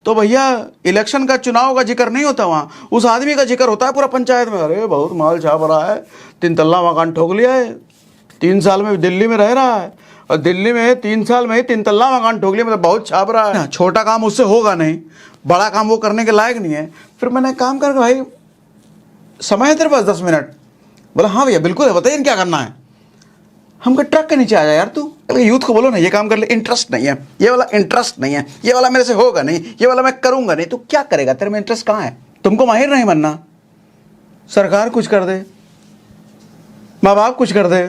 तो भैया इलेक्शन का चुनाव का जिक्र नहीं होता वहाँ, उस आदमी का जिक्र होता है पूरा पंचायत में। अरे बहुत माल छाप रहा है, 3 तल्ला मकान ठोक लिया है, 3 साल में दिल्ली में रह रहा है, और दिल्ली में 3 साल में ही 3 तल्ला मकान ठोक लिया, मतलब बहुत छाप रहा है। छोटा काम उससे होगा नहीं, बड़ा काम वो करने के लायक नहीं है। फिर मैंने काम करके, भाई समय है तेरे पास 10 मिनट? बोला हाँ भैया बिल्कुल है, बताइए क्या करना है। हम कहा ट्रक के नीचे आ जा यार तू, यूथ को बोलो ना ये काम कर ले, इंटरेस्ट नहीं है, ये वाला इंटरेस्ट नहीं है, ये वाला मेरे से होगा नहीं, ये वाला मैं करूंगा नहीं। तो क्या करेगा, तेरे में इंटरेस्ट कहाँ है? तुमको माहिर नहीं बनना, सरकार कुछ कर दे, माँ बाप कुछ कर दे,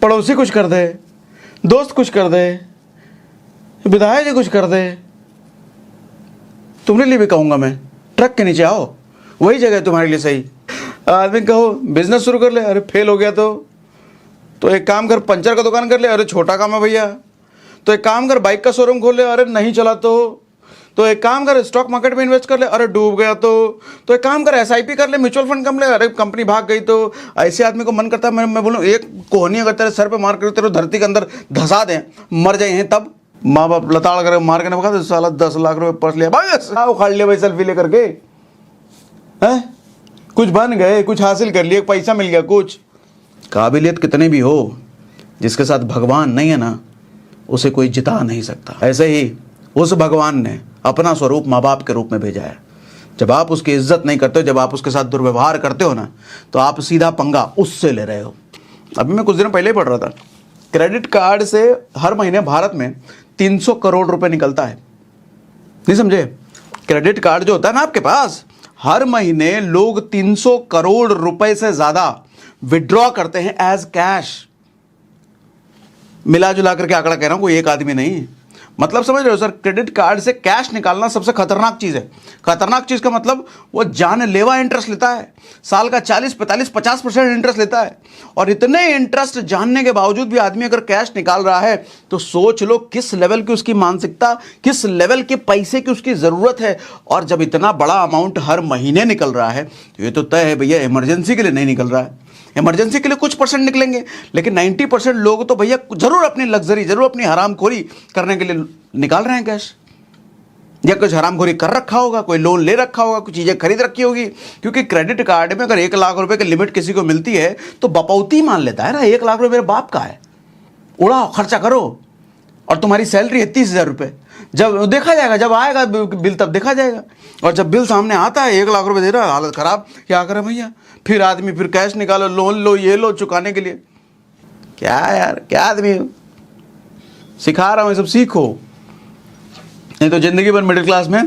पड़ोसी कुछ कर दे, दोस्त कुछ कर दे, विधायक जी कुछ कर दे, तुम्हारे लिए भी कहूंगा मैं ट्रक के नीचे आओ, वही जगह है तुम्हारे लिए सही। आदमी कहो बिजनेस शुरू कर ले, अरे फेल हो गया तो एक काम कर पंचर का दुकान कर ले, अरे छोटा काम है भैया। तो एक काम कर बाइक का शोरूम खोल ले, अरे नहीं चला तो एक काम कर स्टॉक मार्केट में इन्वेस्ट कर ले, अरे डूब गया तो एक काम कर SIP कर ले, म्यूचुअल फंड कर ले, अरे कंपनी भाग गई। तो ऐसे आदमी को मन करता है मैं बोलूँ एक कोहनी अगर तेरे सर पे मार कर तेरे धरती के अंदर धंसा दें, मर जाए हैं, तब माँ बाप लताड़ कर मार के भगा दे, साला 10 लाख रुपए पर्स लिया भाई, उखाड़ लिया भाई सेल्फी लेकर के, है कुछ बन गए, कुछ हासिल कर लिए, पैसा मिल गया कुछ। काबिलियत कितनी भी हो, जिसके साथ भगवान नहीं है ना, उसे कोई जिता नहीं सकता। ऐसे ही उस भगवान ने अपना स्वरूप माँ बाप के रूप में भेजा है। जब आप उसकी इज्जत नहीं करते हो, जब आप उसके साथ दुर्व्यवहार करते हो ना, तो आप सीधा पंगा उससे ले रहे हो। अभी मैं कुछ दिनों पहले ही पढ़ रहा था, क्रेडिट कार्ड से हर महीने भारत में 300 करोड़ रुपए निकलता है। नहीं समझे? क्रेडिट कार्ड जो होता है ना आपके पास, हर महीने लोग 300 करोड़ रुपए से ज्यादा विड्रॉ करते हैं एज कैश। मिला जुला करके आंकड़ा कह रहा हूं, कोई एक आदमी नहीं। मतलब समझ रहे हो सर, क्रेडिट कार्ड से कैश निकालना सबसे खतरनाक चीज है। खतरनाक चीज का मतलब वो जानलेवा इंटरेस्ट लेता है, साल का 40, 45, 50% इंटरेस्ट लेता है। और इतने इंटरेस्ट जानने के बावजूद भी आदमी अगर कैश निकाल रहा है, तो सोच लो किस लेवल की उसकी मानसिकता, किस लेवल के पैसे की उसकी जरूरत है। और जब इतना बड़ा अमाउंट हर महीने निकल रहा है, तो ये तो तय है भैया इमरजेंसी के लिए नहीं निकल रहा है। इमरजेंसी के लिए कुछ परसेंट निकलेंगे, लेकिन 90% लोग तो भैया जरूर अपनी लग्जरी, जरूर अपनी हरामखोरी करने के लिए निकाल रहे हैं कैश। या कुछ हरामखोरी कर रखा होगा, कोई लोन ले रखा होगा, कुछ चीजें खरीद रखी होगी। क्योंकि क्रेडिट कार्ड में अगर 1 लाख रुपए की लिमिट किसी को मिलती है, तो बपौती मान लेता है ना, 1 लाख रुपए मेरे बाप का है, उड़ाओ खर्चा करो। और तुम्हारी सैलरी है 30,000 रुपये, जब देखा जाएगा, जब आएगा बिल तब देखा जाएगा। और जब बिल सामने आता है 1 लाख रुपए दे रहा है, हालत खराब, क्या करे भैया? फिर आदमी फिर कैश निकालो, लोन लो, ये लो चुकाने के लिए। क्या यार, क्या आदमी सिखा रहा हूं, ये सब सीखो, नहीं तो जिंदगी भर मिडिल क्लास में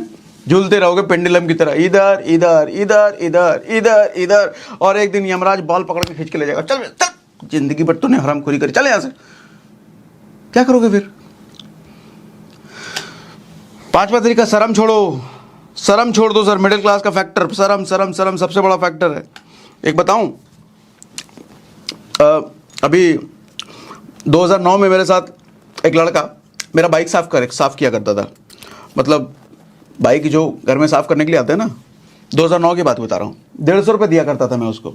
झूलते रहोगे पेंडुलम की तरह, इधर इधर इधर इधर इधर इधर। और एक दिन यमराज बाल पकड़ के खींच के ले जाएगा, चल चल, जिंदगी भर तूने हरामखोरी करी, चल यहां से। क्या करोगे फिर? 5वां तरीका, शर्म छोड़ो। शर्म छोड़ दो सर, मिडिल क्लास का फैक्टर शर्म, शर्म शर्म सबसे बड़ा फैक्टर है। एक बताऊं, अभी 2009 में मेरे साथ एक लड़का मेरा बाइक साफ किया करता था। मतलब बाइक जो घर में साफ करने के लिए आते हैं ना, 2009 की बात बता रहा हूँ, 150 रुपये दिया करता था मैं उसको।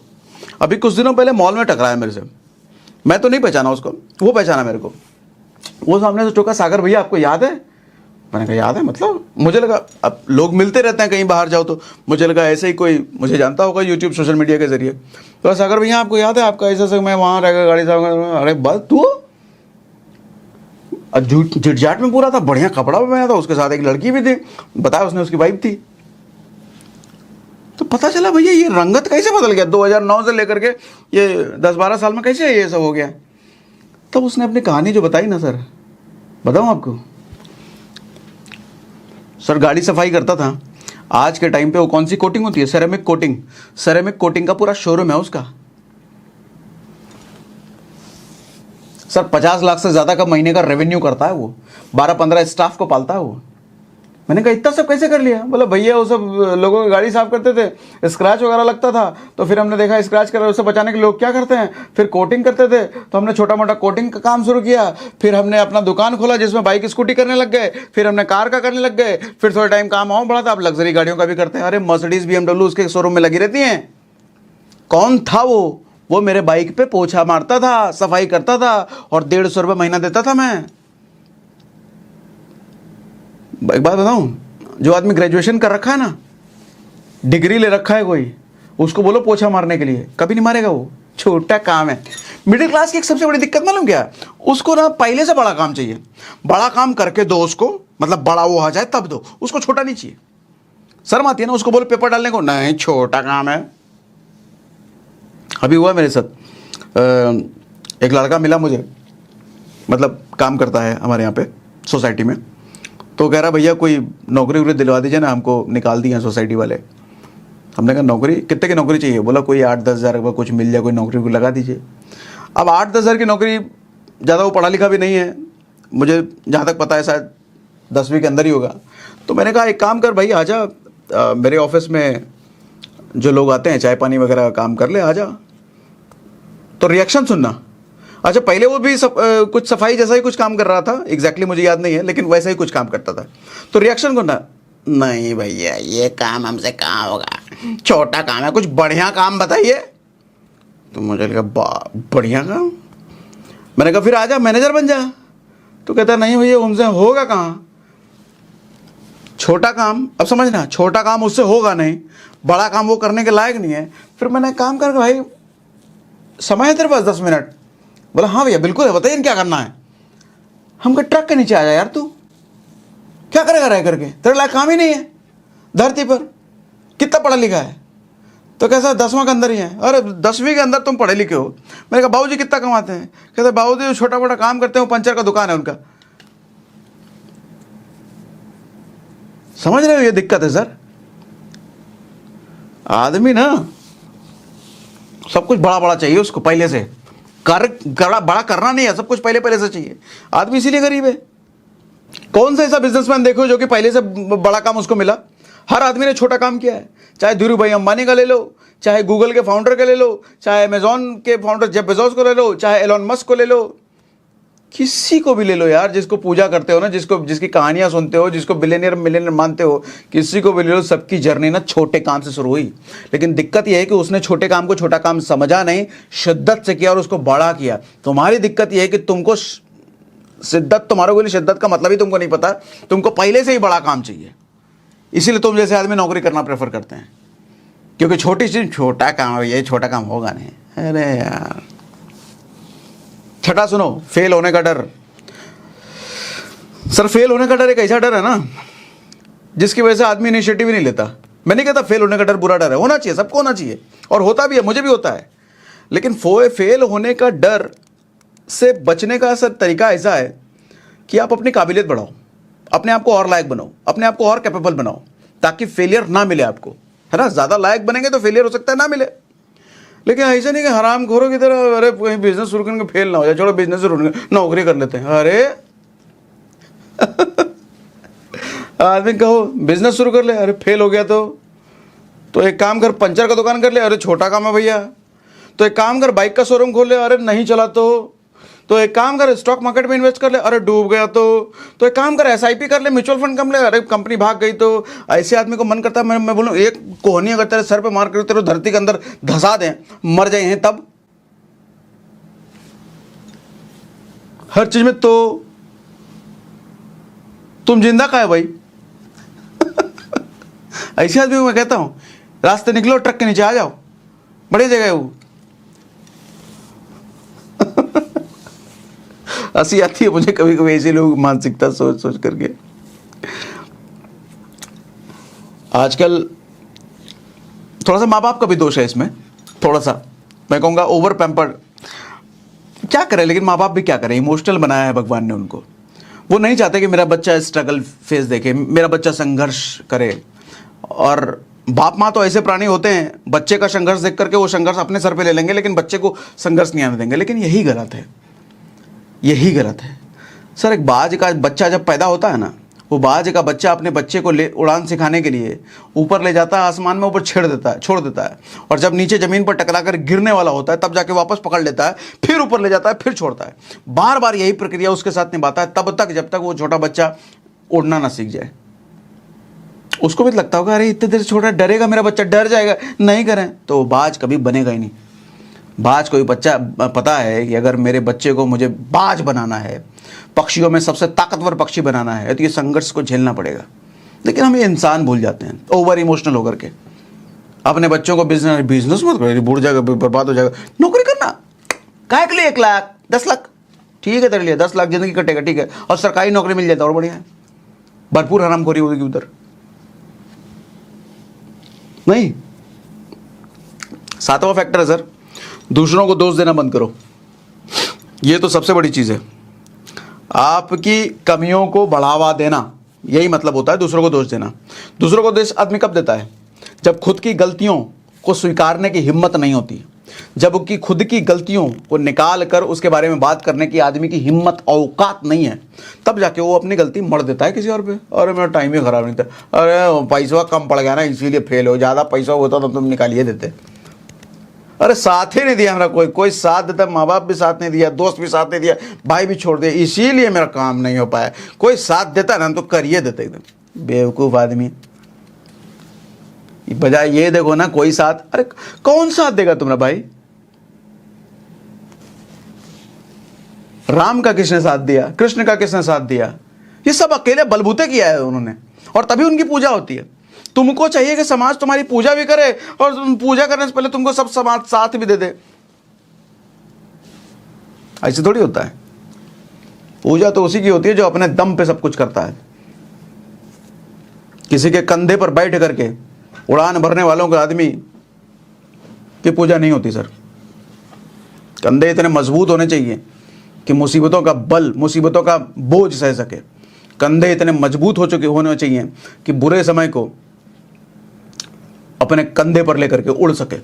अभी कुछ दिनों पहले मॉल में टकराया मेरे से, मैं तो नहीं पहचाना उसको, वो पहचाना मेरे को। वो सामने से टोका, सागर भैया आपको याद है? मैंने कहा याद है मतलब, मुझे लगा अब लोग मिलते रहते हैं कहीं बाहर जाओ, तो मुझे लगा ऐसे ही कोई मुझे जानता होगा यूट्यूब सोशल मीडिया के जरिए। तो सागर भैया आपको याद है, आपका ऐसा मैं वहाँ रह गाड़ी साफ, अरे बस तू झिटझाट में पूरा था, बढ़िया कपड़ा पहना था, उसके साथ एक लड़की भी थी, बताया उसने उसकी वाइफ थी। तो पता चला भैया ये रंगत कैसे बदल गया, 2009 से लेकर के ये 10-12 साल में कैसे ये सब हो गया। तब उसने अपनी कहानी जो बताई ना सर, बताऊं आपको सर, गाड़ी सफाई करता था। आज के टाइम पे वो कौन सी कोटिंग होती है, सेरेमिक कोटिंग, सेरेमिक कोटिंग का पूरा शोरूम है उसका। सर 50 लाख से ज्यादा का महीने का रेवेन्यू करता है वो, 12-15 स्टाफ को पालता है वो। मैंने कहा इतना सब कैसे कर लिया? बोला भैया वो सब लोगों की गाड़ी साफ करते थे, स्क्रैच वगैरह लगता था, तो फिर हमने देखा स्क्रैच कर उससे बचाने के लिए लोग क्या करते हैं, फिर कोटिंग करते थे, तो हमने छोटा मोटा कोटिंग का काम शुरू किया। फिर हमने अपना दुकान खोला जिसमें बाइक स्कूटी करने लग गए, फिर हमने कार का करने लग गए, फिर थोड़ा टाइम काम और बढ़ा था, अब लग्जरी गाड़ियों का भी करते हैं। अरे मर्सिडीज BMW उसके शोरूम में लगी रहती हैं। कौन था वो मेरे बाइक पे पोछा मारता था, सफाई करता था, और 150 रुपये महीना देता था मैं। एक बात बताऊं, जो आदमी ग्रेजुएशन कर रखा है ना, डिग्री ले रखा है कोई, उसको बोलो पोछा मारने के लिए, कभी नहीं मारेगा वो, छोटा काम है। मिडिल क्लास की एक सबसे बड़ी दिक्कत मालूम क्या है, उसको ना पहले से बड़ा काम चाहिए, बड़ा काम करके दो उसको, मतलब बड़ा वो आ जाए तब दो, उसको छोटा नहीं चाहिए। शर्म आती है ना, उसको बोलो पेपर डालने को, नहीं छोटा काम है। अभी हुआ मेरे साथ, एक लड़का मिला मुझे, मतलब काम करता है हमारे यहाँ पे सोसाइटी में, तो कह रहा भैया कोई नौकरी वोकरी दिलवा दीजिए ना, हमको निकाल दिए हैं सोसाइटी वाले। हमने कहा नौकरी, कितने की नौकरी चाहिए? बोला कोई 8-10 हज़ार का कुछ मिल जाए, कोई नौकरी को लगा दीजिए। अब 8-10 हज़ार की नौकरी, ज़्यादा वो पढ़ा लिखा भी नहीं है, मुझे जहाँ तक पता है शायद 10वीं के अंदर ही होगा। तो मैंने कहा एक काम कर भाई, आजा मेरे ऑफिस में जो लोग आते हैं चाय पानी वगैरह काम कर ले, आजा। तो रिएक्शन सुनना। अच्छा पहले वो भी कुछ सफाई जैसा ही कुछ काम कर रहा था, एग्जैक्टली मुझे याद नहीं है, लेकिन वैसा ही कुछ काम करता था। तो रिएक्शन करना, नहीं भैया ये काम हमसे कहाँ होगा, छोटा काम है, कुछ बढ़िया काम बताइए। तो मुझे लगा बढ़िया काम। मैंने कहा फिर आजा मैनेजर बन जा। तो कहता नहीं भैया उनसे होगा कहाँ, छोटा काम। अब समझना, छोटा काम उससे होगा नहीं, बड़ा काम वो करने के लायक नहीं है। फिर मैंने काम करके, भाई समय है तेरे पास 10 मिनट? बोला हाँ भैया बिल्कुल है, बताइए क्या करना है। हम कहा ट्रक के नीचे आ जा यार, तू क्या करेगा रह करके, तेरे लायक काम ही नहीं है धरती पर, कितना पढ़ा लिखा है? तो कैसा 10वां के अंदर ही है। अरे 10वीं के अंदर तुम पढ़े लिखे हो। मैंने कहा बाबूजी कितना कमाते हैं? कहते बाबूजी छोटा मोटा काम करते हैं, वो पंचर का दुकान है उनका। समझ रहे हो ये दिक्कत है सर। आदमी ना सब कुछ बड़ा बड़ा चाहिए उसको, पहले से बड़ा करना नहीं है, सब कुछ पहले से चाहिए। आदमी इसीलिए गरीब है। कौन सा ऐसा बिजनेसमैन देखो जो कि पहले से बड़ा काम उसको मिला? हर आदमी ने छोटा काम किया है। चाहे धीरू भाई अंबानी का ले लो, चाहे गूगल के फाउंडर का ले लो, चाहे अमेजॉन के फाउंडर जेफ बेजोस को ले लो, चाहे एलोन मस्क को ले लो, किसी को भी ले लो यार, जिसको पूजा करते हो ना, जिसकी कहानियां सुनते हो, जिसको बिलियनियर मिलियनियर मानते हो, किसी को भी ले लो, सबकी जर्नी ना छोटे काम से शुरू हुई। लेकिन दिक्कत यह है कि उसने छोटे काम को छोटा काम समझा नहीं, शिद्दत से किया और उसको बड़ा किया। तुम्हारी दिक्कत यह है कि तुमको शिद्दत, तुम्हारे को शिद्दत का मतलब ही तुमको नहीं पता, तुमको पहले से ही बड़ा काम चाहिए। इसीलिए तुम जैसे आदमी नौकरी करना प्रेफर करते हैं, क्योंकि छोटी चीज छोटा काम है, ये छोटा काम होगा नहीं। अरे यार छठा सुनो, फेल होने का डर। सर फेल होने का डर एक ऐसा डर है ना जिसकी वजह से आदमी इनिशिएटिव ही नहीं लेता। मैं नहीं कहता फेल होने का डर बुरा डर है, होना चाहिए, सबको होना चाहिए, और होता भी है, मुझे भी होता है। लेकिन फेल होने का डर से बचने का सर तरीका ऐसा है कि आप अपनी काबिलियत बढ़ाओ, अपने आप को और लायक बनाओ, अपने आप को और कैपेबल बनाओ, ताकि फेलियर ना मिले आपको, है ना। ज़्यादा लायक बनेंगे तो फेलियर हो सकता है ना मिले। लेकिन ऐसा नहीं कि हराम खोरों की तरह अरे कहीं बिजनेस शुरू करने फेल ना हो जाए, छोड़ो बिजनेस शुरू नौकरी कर लेते हैं। अरे आदमी कहो बिजनेस शुरू कर ले, अरे फेल हो गया तो एक काम कर पंचर का दुकान कर ले, अरे छोटा काम है भैया। तो एक काम कर बाइक का शोरूम खोल ले, अरे नहीं चला तो एक काम कर स्टॉक मार्केट में इन्वेस्ट कर ले, अरे डूब गया तो एक काम कर SIP कर ले, म्यूचुअल फंड कम ले, अरे कंपनी भाग गई। तो ऐसे आदमी को मन करता है मैं बोलूँ एक कोहनी अगर तेरे सर पे मार कर तेरे धरती के अंदर धसा दें, मर जाए हैं तब। हर चीज में तो तुम जिंदा का है भाई। ऐसे आदमी को मैं कहता हूं रास्ते निकलो, ट्रक के नीचे आ जाओ, बड़ी जगह है वो। हंसी आती है मुझे कभी कभी ऐसे लोग मानसिकता सोच करके। आजकल थोड़ा सा माँ बाप का भी दोष है इसमें, थोड़ा सा मैं कहूँगा ओवर पैम्पर्ड। क्या करें, लेकिन माँ बाप भी क्या करें, इमोशनल बनाया है भगवान ने उनको। वो नहीं चाहते कि मेरा बच्चा स्ट्रगल फेस देखे, मेरा बच्चा संघर्ष करे। और बाप माँ तो ऐसे प्राणी होते हैं, बच्चे का संघर्ष देख करके वो संघर्ष अपने सर पे ले लेंगे, लेकिन बच्चे को संघर्ष नहीं आने देंगे। लेकिन यही गलत है, यही गलत है सर। एक बाज का बच्चा जब पैदा होता है ना, वो बाज का बच्चा अपने बच्चे को उड़ान सिखाने के लिए ऊपर ले जाता है, आसमान में ऊपर छोड़ देता है, और जब नीचे ज़मीन पर टकरा कर गिरने वाला होता है तब जाके वापस पकड़ लेता है, फिर ऊपर ले जाता है, फिर छोड़ता है। बार बार यही प्रक्रिया उसके साथ निभाता है तब तक जब तक वो छोटा बच्चा उड़ना ना सीख जाए। उसको भी लगता होगा अरे इतने देर छोटा डरेगा मेरा बच्चा, डर जाएगा, नहीं करें तो बाज कभी बनेगा ही नहीं। बाज कोई बच्चा पता है कि अगर मेरे बच्चे को मुझे बाज बनाना है, पक्षियों में सबसे ताकतवर पक्षी बनाना है, तो ये संघर्ष को झेलना पड़ेगा। लेकिन हम ये इंसान भूल जाते हैं ओवर इमोशनल होकर के। अपने बच्चों को बिजनेस मत करो, बूढ़ जाएगा, बर्बाद हो जाएगा। नौकरी करना काहे के लिए 1 लाख 10 लाख, ठीक है तेरे लिए 10 लाख जिंदगी कटेगा, ठीक है, और सरकारी नौकरी मिल जाता और बढ़िया है। भरपूर हरामखोरी होगी उधर। नहीं, 7वां फैक्टर है सर, दूसरों को दोष देना बंद करो। ये तो सबसे बड़ी चीज है, आपकी कमियों को बढ़ावा देना, यही मतलब होता है दूसरों को दोष देना। दूसरों को दोष आदमी कब देता है? जब खुद की गलतियों को स्वीकारने की हिम्मत नहीं होती, जब कि खुद की गलतियों को निकाल कर उसके बारे में बात करने की आदमी की हिम्मत औकात नहीं है, तब जाके वो अपनी गलती मर देता है किसी और पे। अरे मेरा टाइम ही खराब नहीं था, अरे पैसा कम पड़ गया ना इसीलिए फेल हो, ज़्यादा पैसा होता तो तुम निकालिए देते। अरे साथ ही नहीं दिया मेरा, कोई साथ देता, माँ बाप भी साथ नहीं दिया, दोस्त भी साथ नहीं दिया, भाई भी छोड़ दिया, इसीलिए मेरा काम नहीं हो पाया। कोई साथ देता ना तो करिए देते। एकदम बेवकूफ़ आदमी। बजाय ये देखो ना कोई साथ, अरे कौन साथ देगा तुम्हारा भाई? राम का किसने साथ दिया? कृष्ण का किसने साथ दिया? ये सब अकेले बलबूते किया है उन्होंने, और तभी उनकी पूजा होती है। तुमको चाहिए कि समाज तुम्हारी पूजा भी करे, और पूजा करने से पहले तुमको सब समाज साथ भी दे दे। ऐसे थोड़ी होता है। पूजा तो उसी की होती है जो अपने दम पे सब कुछ करता है। किसी के कंधे पर बैठ करके उड़ान भरने वालों के आदमी की पूजा नहीं होती सर। कंधे इतने मजबूत होने चाहिए कि मुसीबतों का बल, मुसीबतों का बोझ सह सके। कंधे इतने मजबूत होने चाहिए कि बुरे समय को अपने कंधे पर लेकर के उड़ सके।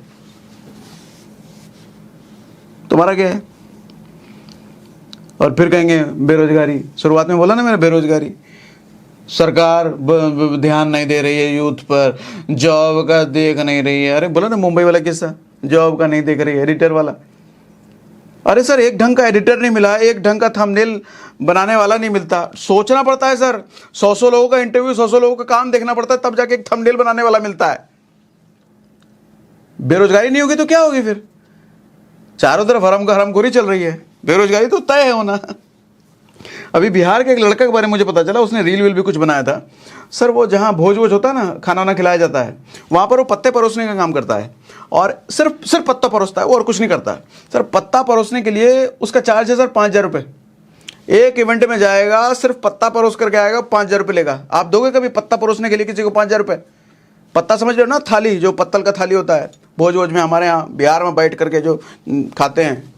तुम्हारा क्या है? और फिर कहेंगे बेरोजगारी। शुरुआत में बोला ना मैंने, बेरोजगारी, सरकार ध्यान नहीं दे रही है यूथ पर, जॉब का देख नहीं रही है। अरे बोला ना मुंबई वाला किस्सा, जॉब का नहीं देख रही है, एडिटर वाला। अरे सर एक ढंग का एडिटर नहीं मिला, एक ढंग का थंबनेल बनाने वाला नहीं मिलता। सोचना पड़ता है सर, 100 लोगों का इंटरव्यू, 100 लोगों का काम देखना पड़ता है, तब जाके एक थंबनेल बनाने वाला मिलता है। बेरोजगारी नहीं होगी तो क्या होगी फिर? चारों तरफ हरामखोरी चल रही है, बेरोजगारी तो तय है होना। अभी बिहार के एक लड़का के बारे में मुझे पता चला, उसने रील वील भी कुछ बनाया था सर। वो जहाँ भोज वोज होता है ना, खाना वाना खिलाया जाता है, वहाँ पर वो पत्ते परोसने का काम करता है, और सिर्फ पत्ता परोसता है, और कुछ नहीं करता सर। पत्ता परोसने के लिए उसका चार्ज है सर 5,000 रुपये। एक इवेंट में जाएगा, सिर्फ पत्ता परोस करके आएगा, 5,000 रुपये लेगा। आप दोगे कभी पत्ता परोसने के लिए किसी को 5,000 रुपये? पत्ता समझ रहे हो ना, थाली, जो पत्तल का थाली होता है भोज वोज में, हमारे यहाँ बिहार में बैठ करके जो खाते हैं।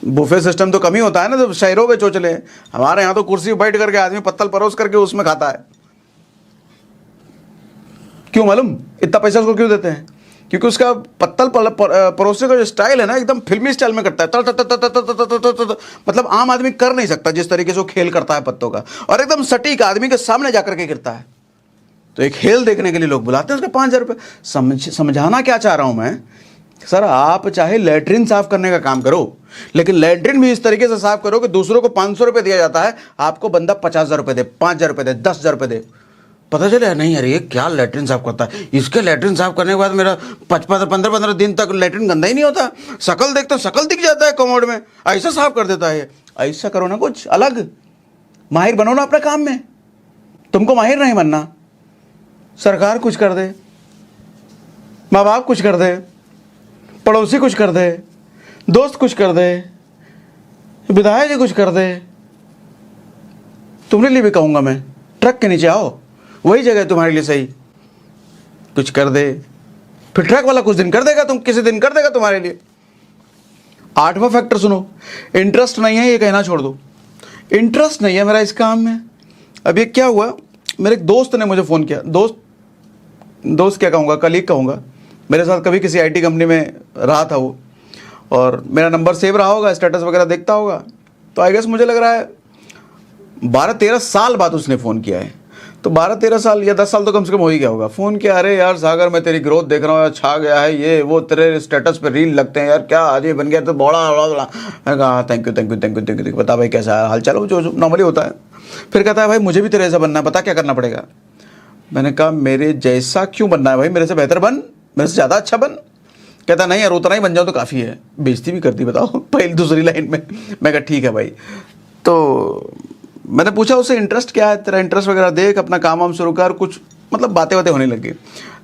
बुफे सिस्टम तो कम ही होता है ना, तो शहरों में चोचले। हमारे यहाँ तो कुर्सी बैठ करके आदमी पत्तल परोस करके उसमें खाता है। क्यों मालूम? इतना पैसा उसको क्यों देते हैं? क्योंकि उसका पत्तल परोसने का जो स्टाइल है ना, एकदम फिल्मी स्टाइल में करता है। मतलब आम आदमी कर नहीं सकता जिस तरीके से वो खेल करता है पत्तों का, और एकदम सटीक आदमी के सामने जाकर के गिरता है। तो एक खेल देखने के लिए लोग बुलाते हैं उसका 5,000 रुपये। समझाना क्या चाह रहा हूं मैं सर, आप चाहे लैट्रिन साफ करने का काम करो, लेकिन लैट्रिन भी इस तरीके से साफ करो कि दूसरों को 500 रुपये दिया जाता है, आपको बंदा 50,000 रुपये दे, 5,000 रुपये दे, 10,000 रुपये दे। पता चले नहीं अरे ये क्या लैट्रिन साफ करता है, इसके लैट्रिन साफ करने के बाद मेरा 15 दिन तक लैट्रिन गंदा ही नहीं होता। शकल देखता हूँ, शकल दिख जाता है कमोड में, ऐसा साफ कर देता है। ऐसा करो ना, कुछ अलग माहिर बनो ना अपने काम में। तुमको माहिर नहीं बनना, सरकार कुछ कर दे, माँ बाप कुछ कर दे, पड़ोसी कुछ कर दे, दोस्त कुछ कर दे, विधायक जी कुछ कर दे, तुम्हारे लिए भी कहूँगा मैं, ट्रक के नीचे आओ, वही जगह तुम्हारे लिए सही। कुछ कर दे, फिर ट्रक वाला कुछ दिन कर देगा, तुम किसी दिन कर देगा तुम्हारे लिए। 8वां फैक्टर सुनो, इंटरेस्ट नहीं है, ये कहना छोड़ दो। इंटरेस्ट नहीं है मेरा इस काम में। अब ये क्या हुआ, मेरे एक दोस्त ने मुझे फ़ोन किया, दोस्त क्या कहूँगा, कलीग कहूँगा, मेरे साथ कभी किसी आईटी कंपनी में रहा था वो, और मेरा नंबर सेव रहा होगा, स्टेटस वगैरह देखता होगा। तो आई गेस मुझे लग रहा है 12-13 साल बाद उसने फ़ोन किया है। तो 12-13 साल या 10 साल तो कम से कम हो ही गया होगा। फ़ोन किया, अरे यार सागर मैं तेरी ग्रोथ देख रहा हूँ, छा गया है ये वो, तेरे स्टेटस पे रील लगते हैं यार, क्या आदमी बन गया, तो बड़ा कहा थैंक यू। बता भाई कैसा हाल चाल, जो नॉर्मली होता है। फिर कहता है भाई मुझे भी तेरे जैसा बनना है, बता क्या करना पड़ेगा। मैंने कहा मेरे जैसा क्यों बनना है भाई, मेरे से बेहतर बन, मेरे से ज़्यादा अच्छा बन। कहता नहीं यार उतना ही बन जाओ तो काफ़ी है। बेइज्जती भी कर दी बताओ पहली दूसरी लाइन में। मैं कहा ठीक है भाई। तो मैंने पूछा उससे इंटरेस्ट क्या है तेरा, इंटरेस्ट वगैरह देख, अपना काम वाम शुरू कर, कुछ मतलब बातें होने लगी।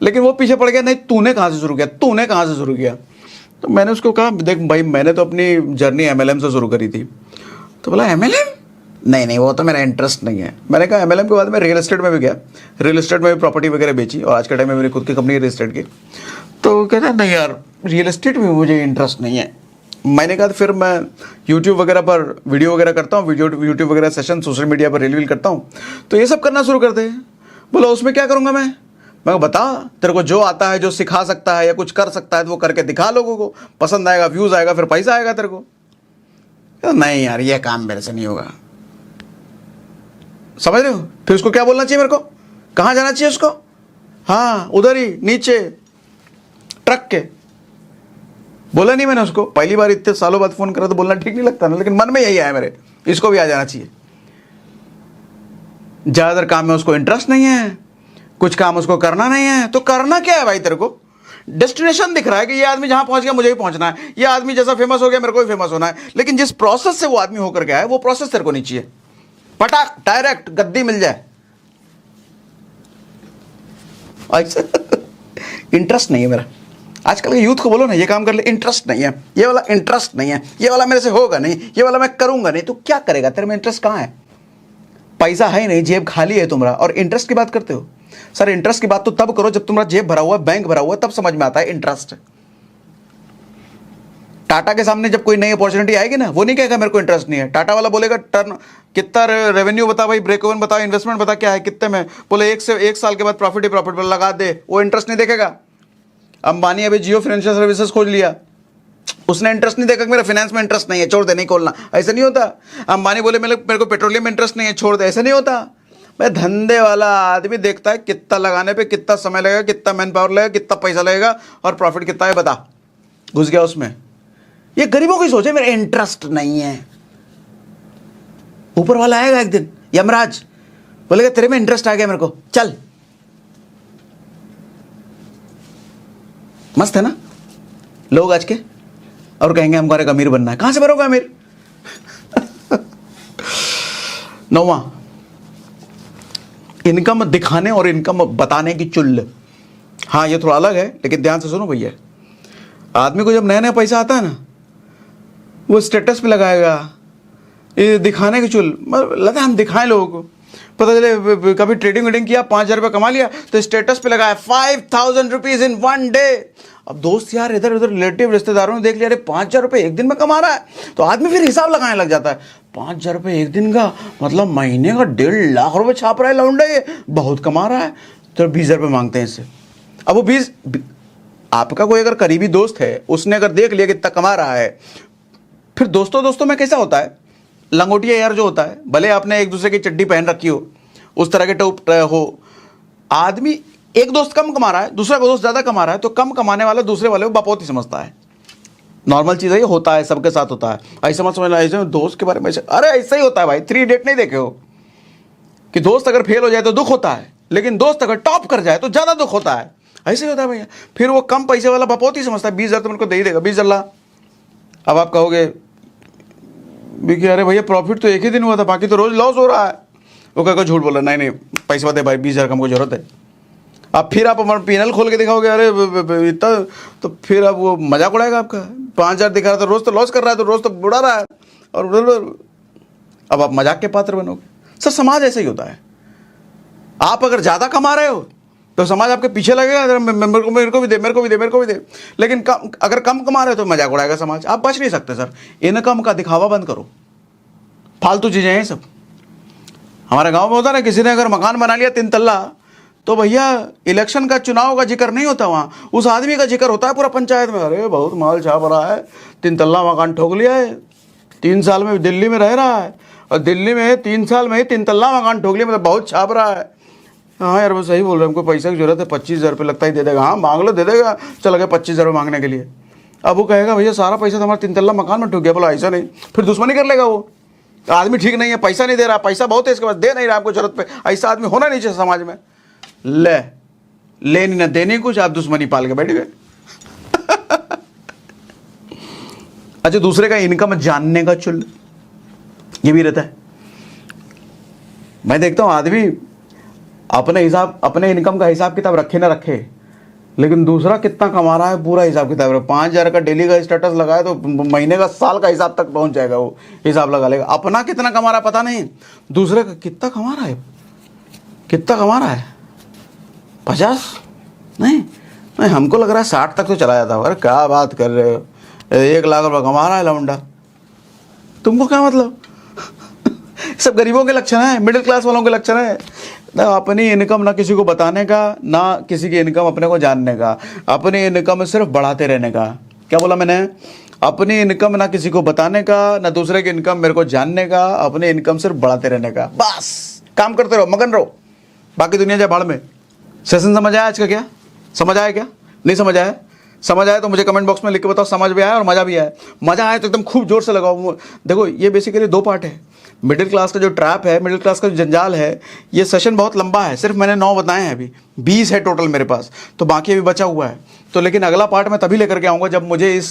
लेकिन वो पीछे पड़ गया, नहीं तूने कहाँ से शुरू किया, तूने कहाँ से शुरू किया। तो मैंने उसको कहा देख भाई मैंने तो अपनी जर्नी MLM से शुरू करी थी। तो बोला MLM, नहीं वो तो मेरा इंटरेस्ट नहीं है। मैंने कहा MLM के बाद मैं रियल एस्टेट में भी गया, रियल एस्टेट में भी प्रॉपर्टी वगैरह बेची, और आज के टाइम में मेरी खुद की कंपनी है रियल एस्टेट की। तो कहता नहीं यार रियल एस्टेट में मुझे इंटरेस्ट नहीं है। मैंने कहा फिर मैं यूट्यूब वगैरह पर वीडियो वगैरह करता हूँ, यूट्यूब वगैरह सेशन सोशल मीडिया पर रील करता हूँ, तो ये सब करना शुरू कर दे। बोला उसमें क्या करूँगा मैं बता, तेरे को जो आता है, जो सिखा सकता है या कुछ कर सकता है तो वो करके दिखा, लोगों को पसंद आएगा, व्यूज़ आएगा, फिर पैसा आएगा तेरे को। नहीं यार ये काम मेरे से नहीं होगा, समझ रहे हो। फिर उसको क्या बोलना चाहिए मेरे को, कहाँ जाना चाहिए उसको, हाँ उधर ही नीचे ट्रक के। बोला नहीं मैंने उसको, पहली बार इतने सालों बाद फोन करा तो बोलना ठीक नहीं लगता ना, लेकिन मन में यही आया मेरे, इसको भी आ जाना चाहिए। ज़्यादातर काम में उसको इंटरेस्ट नहीं है, कुछ काम उसको करना नहीं है, तो करना क्या है भाई, तेरे को डेस्टिनेशन दिख रहा है कि ये आदमी जहां पहुंच गया मुझे भी पहुंचना है, ये आदमी जैसा फेमस हो गया मेरे को भी फेमस होना है, लेकिन जिस प्रोसेस से वो आदमी होकर गया है वो प्रोसेस तेरे को नहीं चाहिए। पटाक डायरेक्ट गद्दी मिल जाए ऐसा इंटरेस्ट नहीं है मेरा। आजकल के यूथ को बोलो ना ये काम कर ले, इंटरेस्ट नहीं है, ये वाला इंटरेस्ट नहीं है, ये वाला मेरे से होगा नहीं, ये वाला मैं करूंगा नहीं। तो क्या करेगा, तेरे में इंटरेस्ट कहाँ है, पैसा है नहीं, जेब खाली है तुम्हारा, और इंटरेस्ट की बात करते हो। सर इंटरेस्ट की बात तो तब करो जब तुम्हारा जेब भरा हुआ है, बैंक भरा हुआ है, तब समझ में आता है इंटरेस्ट। टाटा के सामने जब कोई नई अपॉर्चुनिटी आएगी ना, वो नहीं कहेगा मेरे को इंटरेस्ट नहीं है। टाटा वाला बोलेगा टर्न कितना रेवेन्यू बता भाई, ब्रेक इवन बता, इन्वेस्टमेंट बता क्या है कितने में, बोले 1 साल के बाद प्रॉफिट ही प्रॉफिट लगा दे, वो इंटरेस्ट नहीं देखेगा। अंबानी अभी जियो फाइनेंशियल सर्विसेज खोज लिया, उसने इंटरेस्ट नहीं देखा, मेरा फाइनेंस में इंटरेस्ट नहीं है, छोड़ दे, नहीं खोलना, ऐसा नहीं होता। अंबानी बोले मेरे को पेट्रोलियम में इंटरेस्ट नहीं है, छोड़ दे, ऐसा नहीं होता। भाई धंधे वाला आदमी देखता है कितना लगाने पे कितना समय लगेगा, कितना मैन पावर लगेगा, कितना पैसा लगेगा, और प्रॉफिट कितना है बता, घुस गया उसमें। ये गरीबों की सोच है, मेरा इंटरेस्ट नहीं है। ऊपर वाला आएगा एक दिन, यमराज बोलेगा तेरे में इंटरेस्ट आ गया मेरे को, चल। मस्त है ना लोग आज के, और कहेंगे हमको एक अमीर बनना है। कहां से बनोगे अमीर। 9वां, इनकम दिखाने और इनकम बताने की चुल। हाँ ये थोड़ा अलग है, लेकिन ध्यान से सुनो भैया। आदमी को जब नया नया पैसा आता है ना, वो स्टेटस पे लगाएगा, ये दिखाने की चुल, लगता है हम दिखाएं लोगों को। पता चले कभी ट्रेडिंग वेडिंग किया, 5,000 रुपये कमा लिया, तो स्टेटस पे लगाया 5,000 रुपीज इन 1 डे। अब दोस्त यार इधर उधर रिलेटिव रिश्तेदारों ने देख लिया, अरे 5,000 रुपये एक दिन में कमा रहा है, तो आदमी फिर हिसाब लगाने लग जाता है। 5,000 रुपये एक दिन का मतलब महीने का 1.5 लाख रुपये छाप रहा है लौंडा, ये बहुत कमा रहा है। तो 20,000 रुपये मांगते हैं इससे। अब वो 20, आपका कोई अगर करीबी दोस्त है, उसने अगर देख लिया कितना कमा रहा है, फिर दोस्तों में कैसा होता है, लंगोटिया यार जो होता है, भले आपने एक दूसरे की चड्डी पहन रखी हो, उस तरह के टॉप हो, आदमी एक दोस्त कम कमा रहा है, दूसरा दोस्त ज़्यादा कमा रहा है, तो कम कमाने वाला दूसरे वाले को बपौती समझता है। नॉर्मल चीज़ है, ये होता है, सबके साथ होता है। ऐसा मत समझना ऐसे दोस्त के बारे में, अरे ऐसा ही होता है भाई। 3 इडियट नहीं देखे हो कि दोस्त अगर फेल हो जाए तो दुख होता है, लेकिन दोस्त अगर टॉप कर जाए तो ज़्यादा दुख होता है। ऐसे ही होता है भैया। फिर वो कम पैसे वाला बपौती समझता है, 20,000 तो मेरे को दे ही देगा, 20,000 ला। अब आप कहोगे कि अरे भैया प्रॉफिट तो एक ही दिन हुआ था, बाकी तो रोज लॉस हो रहा है। वो कहेगा झूठ बोला, नहीं पैसे दे भाई, 20,000 का हमको जरूरत है। अब फिर आप हमारा पीएनएल खोल के दिखाओगे, अरे इतना, तो फिर अब वो मजाक उड़ाएगा आपका। 5,000 दिखा रहा था, रोज तो लॉस कर रहा है, तो रोज तो बुढ़ा रहा है, और अब आप मजाक के पात्र बनोगे। सर समाज ऐसे ही होता है। आप अगर ज़्यादा कमा रहे हो तो समाज आपके पीछे लगेगा, मेरे को भी दे, मेरे को भी दे। लेकिन अगर कम कमा रहे हो तो मजाक उड़ाएगा समाज, आप बच नहीं सकते। सर इनकम का दिखावा बंद करो, फालतू चीज़ें हैं सब। हमारे गांव में होता ना, किसी ने अगर मकान बना लिया 3 तल्ला, तो भैया इलेक्शन का चुनाव का जिक्र नहीं होता वहाँ, उस आदमी का जिक्र होता है पूरा पंचायत में। अरे बहुत माल छाप रहा है, 3 तल्ला मकान ठोक लिया है, 3 साल में दिल्ली में रह रहा है, और दिल्ली में 3 साल में ही 3 तल्ला मकान ठोक लिया, मतलब बहुत छाप रहा है। हाँ यार वो सही बोल रहे हैं, हमको पैसे की जरूरत है, 25,000 रुपये लगता ही दे देगा। हाँ मांग लो, दे देगा, चल गए 25,000 रुपये मांगने के लिए। अब वो कहेगा भैया सारा पैसा तो हमारा 3 तल्ला मकान में ठोक गया। बोला ऐसा नहीं, फिर दुश्मनी कर लेगा वो। आदमी ठीक नहीं है, पैसा नहीं दे रहा, पैसा बहुत है इसके पास, दे नहीं रहा आपको जरूरत पे। ऐसा आदमी होना नहीं चाहिए समाज में। लेनी ना देनी कुछ, आप दुश्मनी पाल के बैठ गए। अच्छा दूसरे का इनकम जानने का चुल, ये भी रहता है। मैं देखता हूँ आदमी अपने इनकम का हिसाब किताब रखे ना रखे, लेकिन दूसरा कितना कमा रहा है पूरा हिसाब किताब रहे। 5,000 का डेली का स्टेटस लगाए तो महीने का साल का हिसाब तक पहुंच जाएगा, वो हिसाब लगा लेगा। अपना कितना कमा रहा है पता नहीं, दूसरे का कितना कमा रहा है, कितना कमा रहा है, 50 नहीं, हमको लग रहा है 60 तक तो चला जाता। अरे क्या बात कर रहे हो, 1 लाख रुपये कमा रहा है लौंडा, तुमको क्या मतलब? सब गरीबों के लक्षण है, मिडिल क्लास वालों के लक्षण है ना। अपनी इनकम ना किसी को बताने का, ना किसी की इनकम अपने को जानने का, अपनी इनकम सिर्फ बढ़ाते रहने का। क्या बोला मैंने? अपनी इनकम ना किसी को बताने का, ना दूसरे की इनकम मेरे को जानने का, अपनी इनकम सिर्फ बढ़ाते रहने का। बस काम करते रहो, मगन रहो, बाकी दुनिया जाए भाड़ में। सेशन समझ आया आज का? क्या समझ आया, क्या नहीं समझ आया? समझ आया तो मुझे कमेंट बॉक्स में लिख के बताओ समझ भी आया और मज़ा भी आया। मज़ा आया तो एकदम खूब जोर से लगाओ। देखो ये बेसिकली 2 पार्ट है। मिडिल क्लास का जो ट्रैप है, मिडिल क्लास का जो जंजाल है, ये सेशन बहुत लंबा है, सिर्फ मैंने 9 बताए हैं, अभी 20 है टोटल मेरे पास, तो बाकी अभी बचा हुआ है। तो लेकिन अगला पार्ट मैं तभी लेकर के आऊँगा जब मुझे इस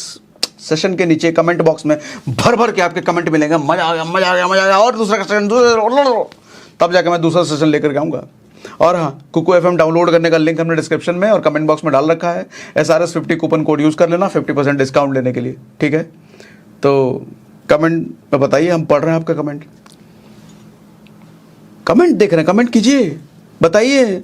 सेशन के नीचे कमेंट बॉक्स में भर भर के आपके कमेंट मिलेंगे, मज़ा आ गया, मज़ा आ गया, मज़ा आ गया, और दूसरा सेशन, तब जाकर मैं दूसरा सेशन लेकर के आऊँगा। और हाँ, कुकू FM डाउनलोड करने का लिंक हमने डिस्क्रिप्शन में और कमेंट बॉक्स में डाल रखा है। SRS 50 कूपन कोड यूज़ कर लेना 50% डिस्काउंट लेने के लिए, ठीक है? तो कमेंट में बताइए, हम पढ़ रहे हैं आपका कमेंट। कमेंट देख रहे हैं, कमेंट कीजिए, बताइए।